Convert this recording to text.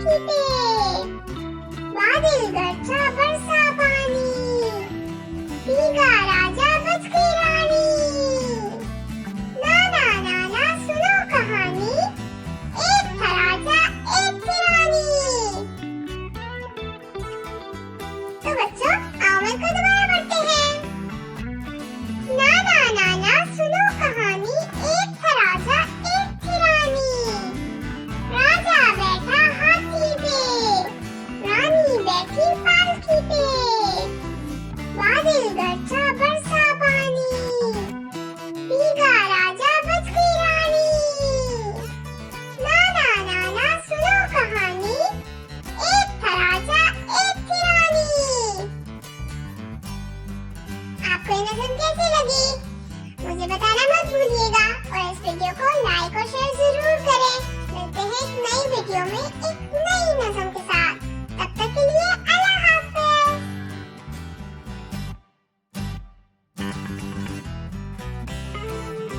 हाथी पे, बादल गरजा बरसा पानी, भीगा राजा बच गई रानी। नाना नाना सुनो कहानी, एक था राजा एक थी रानी। तो बच्चों आओ मिलकर दोबारा पढ़ते हैं। नाना नाना सुनो कहानी, एक था राजा एक थी रानी। राजा बैठा हाथी पे, रानी बैठी पालकी पे, बादल गरजा बरसा पानी, भीगा राजा बच गई रानी। नाना नाना सुनो कहानी, एक था राजा एक थी रानी। आपको ये नज़म कैसी लगी मुझे बताना मत भूलिएगा और इस वीडियो को लाइक और शेयर जरूर करें। मिलते हैं एक नई वीडियो में एक नई